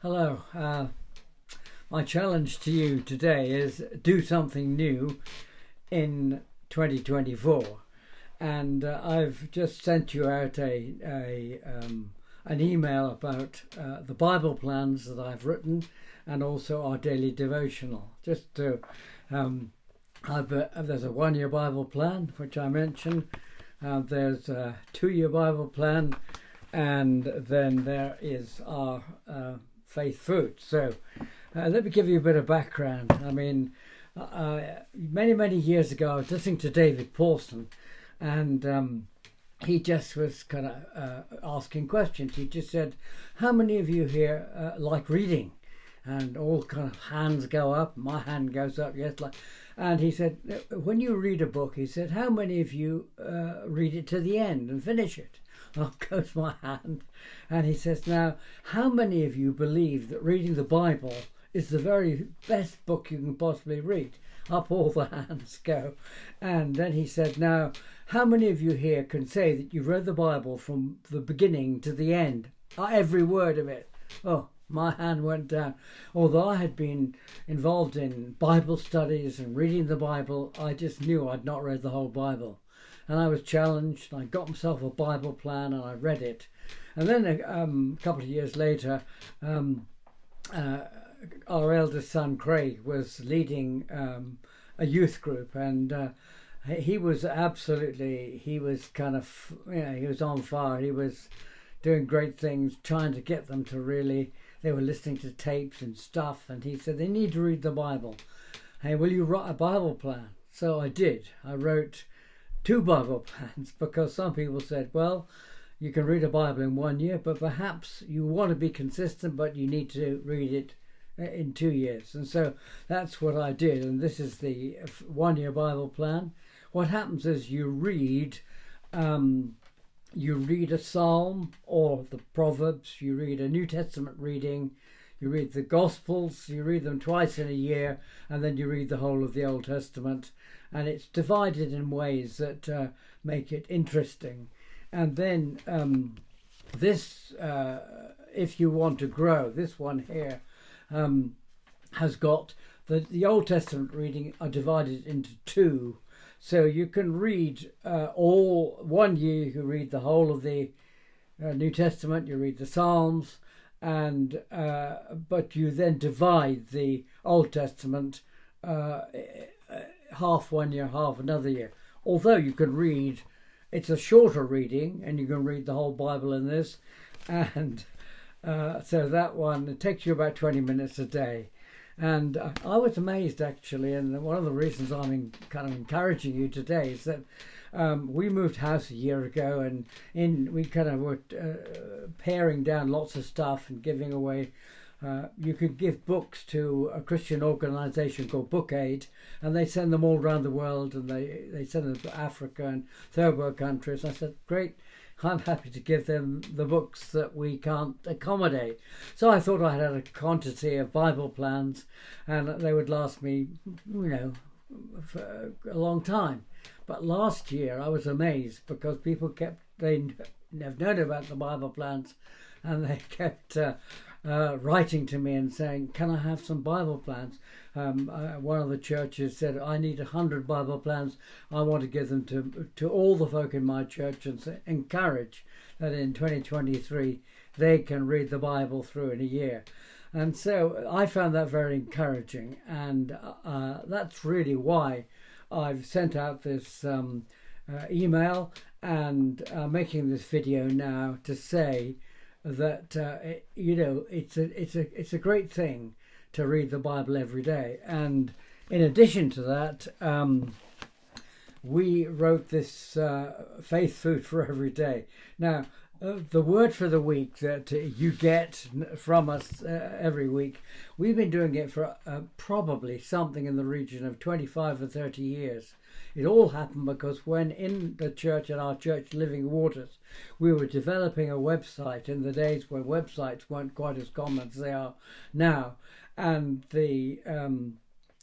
Hello. My challenge to you today is do something new in 2024. And I've just sent you out an email about the Bible plans that I've written and also our daily devotional. Just to, there's a 1-year Bible plan, which I mentioned. There's a 2-year Bible plan, and then there is our faith food. So let me give you a bit of background. I mean, many years ago, I was listening to David Pawson, and he just was kind of asking questions. He just said, how many of you here like reading? And all kind of hands go up. My hand goes up, yes. And he said, when you read a book, he said, how many of you read it to the end and finish it? Up goes my hand. And he says, now, how many of you believe that reading the Bible is the very best book you can possibly read? Up all the hands go. And then he said, now, how many of you here can say that you read the Bible from the beginning to the end? Every word of it. Oh, my hand went down. Although I had been involved in Bible studies and reading the Bible, I just knew I'd not read the whole Bible. And I was challenged. I got myself a Bible plan and I read it. And then a couple of years later, our eldest son Craig was leading a youth group, and he was kind of, he was on fire. He was doing great things, trying to get them to really, they were listening to tapes and stuff, and he said they need to read the Bible. Hey, will you write a Bible plan? So I did. I wrote 2 Bible plans, because some people said, well, you can read a Bible in 1 year, but perhaps you want to be consistent, but you need to read it in 2 years. And so that's what I did. And this is the 1-year Bible plan. What happens is you read a psalm or the Proverbs, you read a New Testament reading, you read the Gospels, you read them twice in a year, and then you read the whole of the Old Testament. And it's divided in ways that make it interesting. And then if you want to grow, this one here has got the Old Testament reading are divided into 2. So you can read all 1 year, you can read the whole of the New Testament, you read the Psalms, and but you then divide the Old Testament half 1 year, half another year. Although you can read, it's a shorter reading, and you can read the whole Bible in this, and so that one, it takes you about 20 minutes a day. And I was amazed, actually, and one of the reasons I'm kind of encouraging you today is that we moved house a year ago, and we kind of were paring down lots of stuff and giving away. You could give books to a Christian organisation called Book Aid, and they send them all around the world, and they send them to Africa and third world countries. I said, great, I'm happy to give them the books that we can't accommodate. So I thought I had a quantity of Bible plans, and they would last me, for a long time. But last year I was amazed, because people they have known about the Bible plans, and they kept writing to me and saying, can I have some Bible plans? One of the churches said, I need 100 Bible plans. I want to give them to all the folk in my church, and encourage that in 2023 they can read the Bible through in a year. And so I found that very encouraging, and that's really why I've sent out this email and making this video now to say that it's a great thing to read the Bible every day. And in addition to that, we wrote this faith food for every day. Now, the word for the week that you get from us every week, we've been doing it for probably something in the region of 25 or 30 years. It all happened because when in the church, in our church, Living Waters, we were developing a website in the days when websites weren't quite as common as they are now. And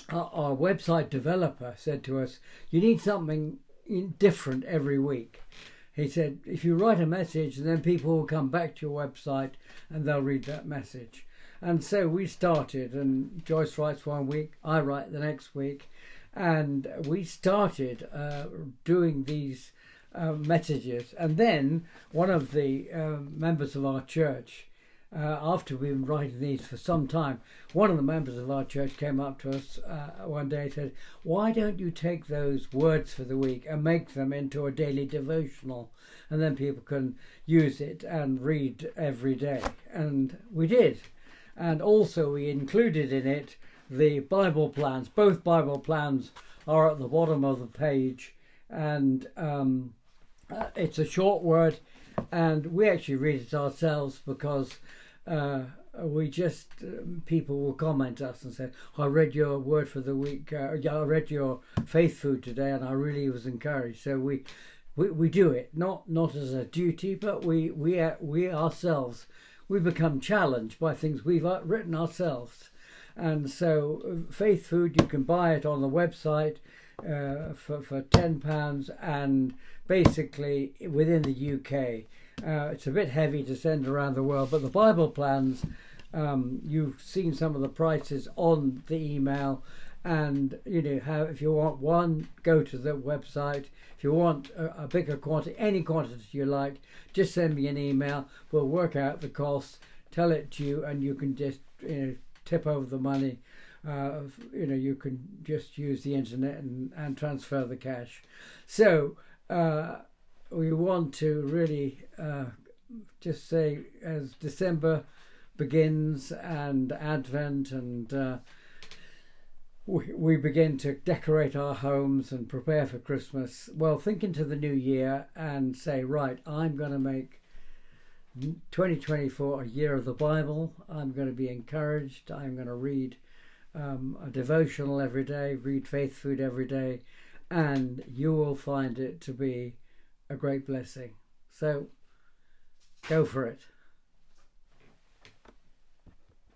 our website developer said to us, you need something different every week. He said, if you write a message, then people will come back to your website and they'll read that message. And so we started, and Joyce writes one week, I write the next week, and we started doing these messages. And then one of the members of our church, after we've been writing these for some time, one of the members of our church came up to us one day and said, why don't you take those words for the week and make them into a daily devotional, and then people can use it and read every day? And we did. And also we included in it the Bible plans. Both Bible plans are at the bottom of the page, and it's a short word, and we actually read it ourselves because we just people will comment us and say, I read your word for the week, I read your faith food today, and I really was encouraged. So we do it not as a duty, but we ourselves, we become challenged by things we've written ourselves. And so faith food, you can buy it on the website for £10, and basically within the UK. It's a bit heavy to send around the world, but the Bible plans, you've seen some of the prices on the email, and you know how, if you want one, go to the website. If you want a bigger quantity, any quantity you like, just send me an email. We'll work out the cost, tell it to you, and you can just tip over the money. You can just use the internet and transfer the cash. So we want to really just say, as December begins and Advent, and we begin to decorate our homes and prepare for Christmas, well, think into the new year and say, right, I'm going to make 2024 a year of the Bible. I'm going to be encouraged. I'm going to read a devotional every day, read faith food every day, and you will find it to be a great blessing. So go for it.